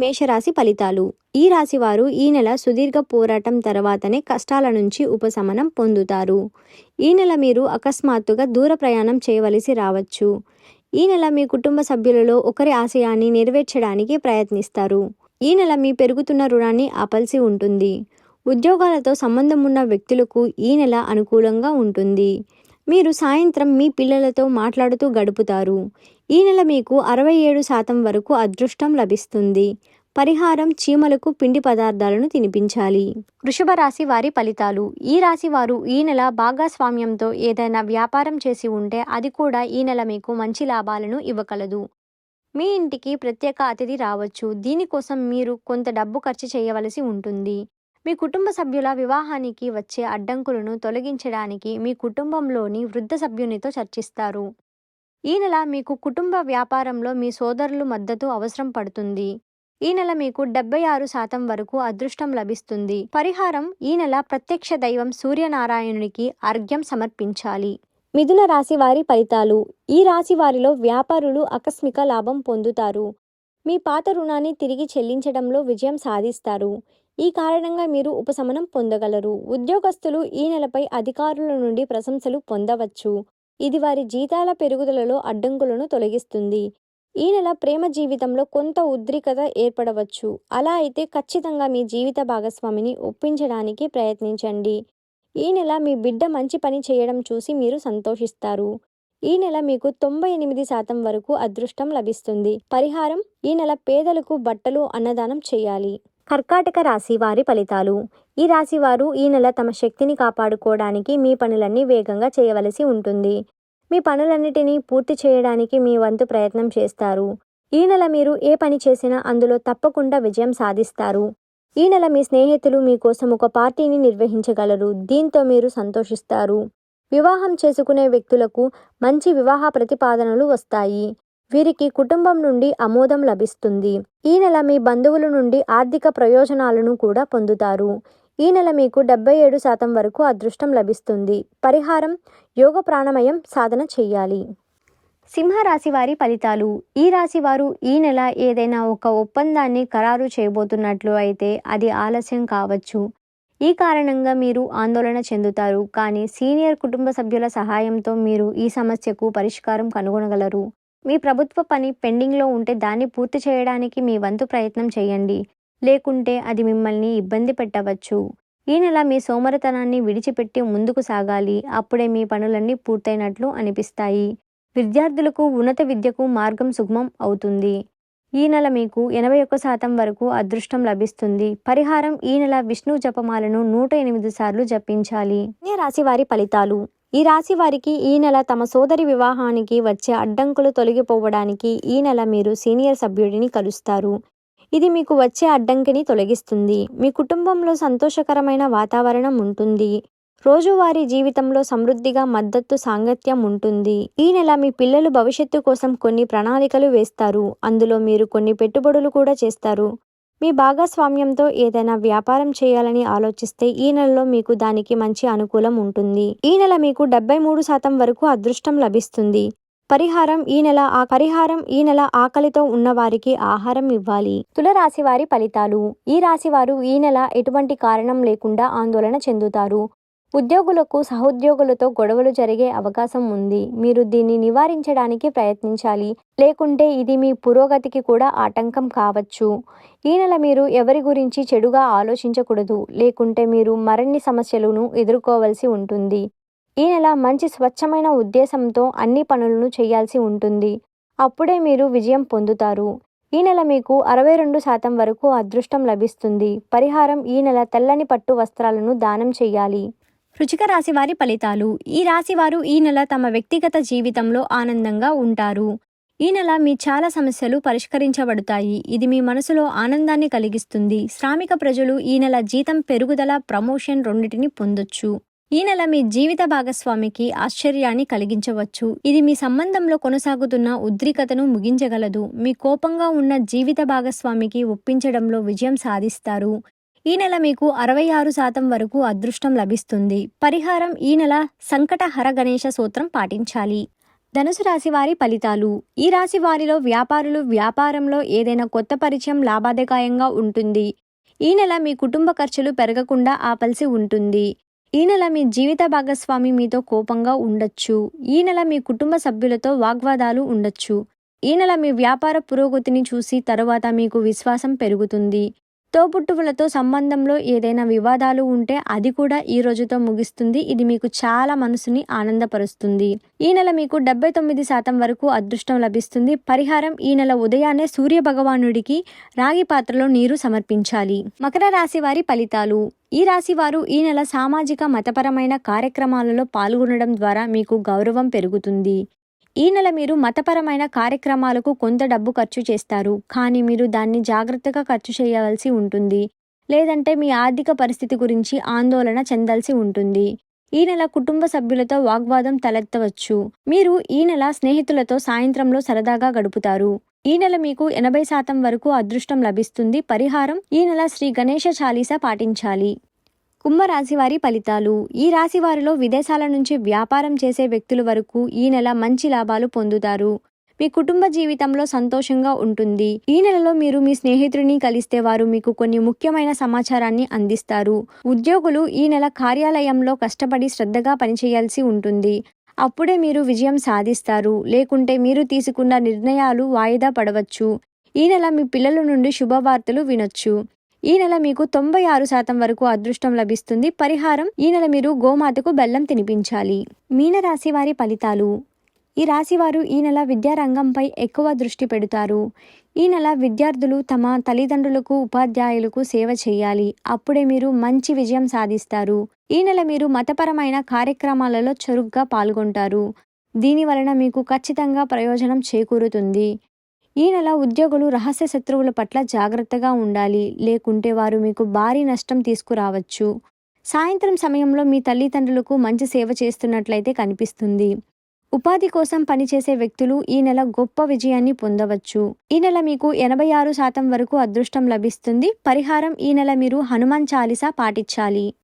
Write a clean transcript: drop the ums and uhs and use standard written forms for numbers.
మేషరాశి ఫలితాలు. ఈ రాశి వారు ఈ నెల సుదీర్ఘ పోరాటం తర్వాతనే కష్టాల నుంచి ఉపశమనం పొందుతారు. ఈ నెల మీరు అకస్మాత్తుగా దూర ప్రయాణం చేయవలసి రావచ్చు. ఈ నెల మీ కుటుంబ సభ్యులలో ఒకరి ఆశయాన్ని నెరవేర్చడానికి ప్రయత్నిస్తారు. ఈ నెల మీ పెరుగుతున్న రుణాన్ని ఆపాల్సి ఉంటుంది. ఉద్యోగాలతో సంబంధం ఉన్న వ్యక్తులకు ఈ నెల అనుకూలంగా ఉంటుంది. మీరు సాయంత్రం మీ పిల్లలతో మాట్లాడుతూ గడుపుతారు. ఈ నెల మీకు 67% వరకు అదృష్టం లభిస్తుంది. పరిహారం చీమలకు పిండి పదార్థాలను తినిపించాలి. వృషభ రాశి వారి ఫలితాలు. ఈ రాశి వారు ఈ నెల భాగస్వామ్యంతో ఏదైనా వ్యాపారం చేసి ఉంటే అది కూడా ఈ నెల మీకు మంచి లాభాలను ఇవ్వగలదు. మీ ఇంటికి ప్రత్యేక అతిథి రావచ్చు. దీనికోసం మీరు కొంత డబ్బు ఖర్చు చేయవలసి ఉంటుంది. మీ కుటుంబ సభ్యుల వివాహానికి వచ్చే అడ్డంకులను తొలగించడానికి మీ కుటుంబంలోని వృద్ధ సభ్యునితో చర్చిస్తారు. ఈ నెల మీకు కుటుంబ వ్యాపారంలో మీ సోదరుల మద్దతు అవసరం పడుతుంది. ఈ నెల మీకు 76% వరకు అదృష్టం లభిస్తుంది. పరిహారం ఈ నెల ప్రత్యక్ష దైవం సూర్యనారాయణునికి అర్ఘ్యం సమర్పించాలి. మిథున రాశి వారి ఫలితాలు. ఈ రాశి వారిలో వ్యాపారులు ఆకస్మిక లాభం పొందుతారు. మీ పాత రుణాన్ని తిరిగి చెల్లించడంలో విజయం సాధిస్తారు. ఈ కారణంగా మీరు ఉపశమనం పొందగలరు. ఉద్యోగస్తులు ఈ నెలపై అధికారుల నుండి ప్రశంసలు పొందవచ్చు. ఇది వారి జీతాల పెరుగుదలలో అడ్డంకులను తొలగిస్తుంది. ఈ నెల ప్రేమ జీవితంలో కొంత ఉద్రిక్తత ఏర్పడవచ్చు. అలా అయితే ఖచ్చితంగా మీ జీవిత భాగస్వామిని ఒప్పించడానికి ప్రయత్నించండి. ఈ నెల మీ బిడ్డ మంచి పని చేయడం చూసి మీరు సంతోషిస్తారు. ఈ నెల మీకు 98% వరకు అదృష్టం లభిస్తుంది. పరిహారం ఈ నెల పేదలకు బట్టలు అన్నదానం చేయాలి. కర్కాటక రాశి వారి ఫలితాలు. ఈ రాశి వారు ఈ నెల తమ శక్తిని కాపాడుకోవడానికి మీ పనులన్నీ వేగంగా చేయవలసి ఉంటుంది. మీ పనులన్నిటినీ పూర్తి చేయడానికి మీ వంతు ప్రయత్నం చేస్తారు. ఈ నెల మీరు ఏ పని చేసినా అందులో తప్పకుండా విజయం సాధిస్తారు. ఈ నెల మీ స్నేహితులు మీకోసం ఒక పార్టీని నిర్వహించగలరు. దీంతో మీరు సంతోషిస్తారు. వివాహం చేసుకునే వ్యక్తులకు మంచి వివాహ ప్రతిపాదనలు వస్తాయి. వీరికి కుటుంబం నుండి ఆమోదం లభిస్తుంది. ఈ నెల మీ బంధువుల నుండి ఆర్థిక ప్రయోజనాలను కూడా పొందుతారు. ఈ నెల మీకు 77% వరకు అదృష్టం లభిస్తుంది. పరిహారం యోగ ప్రాణాయామం సాధన చెయ్యాలి. సింహరాశి వారి ఫలితాలు. ఈ రాశి వారు ఈ నెల ఏదైనా ఒక ఒప్పందాన్ని ఖరారు చేయబోతున్నట్లు అయితే అది ఆలస్యం కావచ్చు. ఈ కారణంగా మీరు ఆందోళన చెందుతారు. కానీ సీనియర్ కుటుంబ సభ్యుల సహాయంతో మీరు ఈ సమస్యకు పరిష్కారం కనుగొనగలరు. మీ ప్రభుత్వ పని పెండింగ్లో ఉంటే దాన్ని పూర్తి చేయడానికి మీ వంతు ప్రయత్నం చేయండి. లేకుంటే అది మిమ్మల్ని ఇబ్బంది పెట్టవచ్చు. ఈ నెల మీ సోమరితనాన్ని విడిచిపెట్టి ముందుకు సాగాలి. అప్పుడే మీ పనులన్నీ పూర్తయినట్లు అనిపిస్తాయి. విద్యార్థులకు ఉన్నత విద్యకు మార్గం సుగమం అవుతుంది. ఈ నెల మీకు 81% వరకు అదృష్టం లభిస్తుంది. పరిహారం ఈ నెల విష్ణు జపమాలను 108 సార్లు జపించాలి. రాశి వారి ఫలితాలు. ఈ రాశి వారికి ఈ నెల తమ సోదరి వివాహానికి వచ్చే అడ్డంకులు తొలగిపోవడానికి ఈ నెల మీరు సీనియర్ సభ్యుడిని కలుస్తారు. ఇది మీకు వచ్చే అడ్డంకిని తొలగిస్తుంది. మీ కుటుంబంలో సంతోషకరమైన వాతావరణం ఉంటుంది. రోజువారీ జీవితంలో సమృద్ధిగా మద్దతు సాంగత్యం ఉంటుంది. ఈ నెల మీ పిల్లలు భవిష్యత్తు కోసం కొన్ని ప్రణాళికలు వేస్తారు. అందులో మీరు కొన్ని పెట్టుబడులు కూడా చేస్తారు. మీ భాగస్వామ్యంతో ఏదైనా వ్యాపారం చేయాలని ఆలోచిస్తే ఈ నెలలో మీకు దానికి మంచి అనుకూలం ఉంటుంది. ఈ నెల మీకు 73% వరకు అదృష్టం లభిస్తుంది. పరిహారం ఈ నెల ఆకలితో ఉన్న వారికి ఆహారం ఇవ్వాలి. తులరాశి వారి ఫలితాలు. ఈ రాశి వారు ఈ నెల ఎటువంటి కారణం లేకుండా ఆందోళన చెందుతారు. ఉద్యోగులకు సహోద్యోగులతో గొడవలు జరిగే అవకాశం ఉంది. మీరు దీన్ని నివారించడానికి ప్రయత్నించాలి. లేకుంటే ఇది మీ పురోగతికి కూడా ఆటంకం కావచ్చు. ఈ నెల మీరు ఎవరి గురించి చెడుగా ఆలోచించకూడదు. లేకుంటే మీరు మరిన్ని సమస్యలను ఎదుర్కోవలసి ఉంటుంది. ఈ నెల మంచి స్వచ్ఛమైన ఉద్దేశంతో అన్ని పనులను చేయాల్సి ఉంటుంది. అప్పుడే మీరు విజయం పొందుతారు. ఈ నెల మీకు 62% వరకు అదృష్టం లభిస్తుంది. పరిహారం ఈ నెల తెల్లని పట్టు వస్త్రాలను దానం చేయాలి. వృశ్చిక రాశి వారి ఫలితాలు. ఈ రాశి వారు ఈ నెల తమ వ్యక్తిగత జీవితంలో ఆనందంగా ఉంటారు. ఈ నెల మీ చాలా సమస్యలు పరిష్కరించబడతాయి. ఇది మీ మనసులో ఆనందాన్ని కలిగిస్తుంది. శ్రామిక ప్రజలు ఈ నెల జీతం పెరుగుదల, ప్రమోషన్ రెండింటిని పొందొచ్చు. ఈ నెల మీ జీవిత భాగస్వామికి ఆశ్చర్యాన్ని కలిగించవచ్చు. ఇది మీ సంబంధంలో కొనసాగుతున్న ఉద్రిక్తతను ముగించగలదు. మీ కోపంగా ఉన్న జీవిత భాగస్వామికి ఒప్పించడంలో విజయం సాధిస్తారు. ఈ నెల మీకు 66% వరకు అదృష్టం లభిస్తుంది. పరిహారం ఈ నెల సంకటహర గణేశ సూత్రం పాటించాలి. ధనుసు రాశి వారి ఫలితాలు. ఈ రాశి వారిలో వ్యాపారులు వ్యాపారంలో ఏదైనా కొత్త పరిచయం లాభదాయకంగా ఉంటుంది. ఈ నెల మీ కుటుంబ ఖర్చులు పెరగకుండా ఆపాల్సి ఉంటుంది. ఈ నెల మీ జీవిత భాగస్వామి మీతో కోపంగా ఉండొచ్చు. ఈ నెల మీ కుటుంబ సభ్యులతో వాగ్వాదాలు ఉండొచ్చు. ఈ నెల మీ వ్యాపార పురోగతిని చూసి తరువాత మీకు విశ్వాసం పెరుగుతుంది. తోబుట్టువులతో సంబంధంలో ఏదైనా వివాదాలు ఉంటే అది కూడా ఈ రోజుతో ముగిస్తుంది. ఇది మీకు చాలా మనసుని ఆనందపరుస్తుంది. ఈ నెల మీకు 79% వరకు అదృష్టం లభిస్తుంది. పరిహారం: ఈ నెల ఉదయాన్నే సూర్య భగవానుడికి రాగి పాత్రలో నీరు సమర్పించాలి. మకర రాశి వారి ఫలితాలు. ఈ రాశి వారు ఈ నెల సామాజిక మతపరమైన కార్యక్రమాలలో పాల్గొనడం ద్వారా మీకు గౌరవం పెరుగుతుంది. ఈ నెల మీరు మతపరమైన కార్యక్రమాలకు కొంత డబ్బు ఖర్చు చేస్తారు, కానీ మీరు దాన్ని జాగ్రత్తగా ఖర్చు చేయవలసి ఉంటుంది, లేదంటే మీ ఆర్థిక పరిస్థితి గురించి ఆందోళన చెందాల్సి ఉంటుంది. ఈ నెల కుటుంబ సభ్యులతో వాగ్వాదం తలెత్తవచ్చు. మీరు ఈ నెల స్నేహితులతో సాయంత్రంలో సరదాగా గడుపుతారు. ఈ నెల మీకు 80% వరకు అదృష్టం లభిస్తుంది. పరిహారం: ఈ నెల శ్రీ గణేశ చాలీసా పాటించాలి. కుంభరాశి వారి ఫలితాలు. ఈ రాశి వారిలో విదేశాల నుంచి వ్యాపారం చేసే వ్యక్తుల వరకు ఈ నెల మంచి లాభాలు పొందుతారు. మీ కుటుంబ జీవితంలో సంతోషంగా ఉంటుంది. ఈ నెలలో మీరు మీ స్నేహితుడిని కలిస్తే వారు మీకు కొన్ని ముఖ్యమైన సమాచారాన్ని అందిస్తారు. ఉద్యోగులు ఈ నెల కార్యాలయంలో కష్టపడి శ్రద్ధగా పనిచేయాల్సి ఉంటుంది. అప్పుడే మీరు విజయం సాధిస్తారు, లేకుంటే మీరు తీసుకున్న నిర్ణయాలు వాయిదా పడవచ్చు. ఈ నెల మీ పిల్లల నుండి శుభవార్తలు వినొచ్చు. ఈ నెల మీకు 96% వరకు అదృష్టం లభిస్తుంది. పరిహారం: ఈ నెల మీరు గోమాతకు బెల్లం తినిపించాలి. మీనరాశి వారి ఫలితాలు. ఈ రాశివారు ఈ నెల విద్యారంగంపై ఎక్కువ దృష్టి పెడతారు. ఈ నెల విద్యార్థులు తమ తల్లిదండ్రులకు, ఉపాధ్యాయులకు సేవ చేయాలి. అప్పుడే మీరు మంచి విజయం సాధిస్తారు. ఈ నెల మీరు మతపరమైన కార్యక్రమాలలో చురుగ్గా పాల్గొంటారు. దీని వలన మీకు ఖచ్చితంగా ప్రయోజనం చేకూరుతుంది. ఈ నెల ఉద్యోగులు రహస్య శత్రువుల పట్ల జాగ్రత్తగా ఉండాలి, లేకుంటే వారు మీకు భారీ నష్టం తీసుకురావచ్చు. సాయంత్రం సమయంలో మీ తల్లిదండ్రులకు మంచి సేవ చేస్తున్నట్లయితే కనిపిస్తుంది. ఉపాధి కోసం పనిచేసే వ్యక్తులు ఈ నెల గొప్ప విజయాన్ని పొందవచ్చు. ఈ నెల మీకు 86% వరకు అదృష్టం లభిస్తుంది. పరిహారం: ఈ నెల మీరు హనుమాన్ చాలీసా పాటించాలి.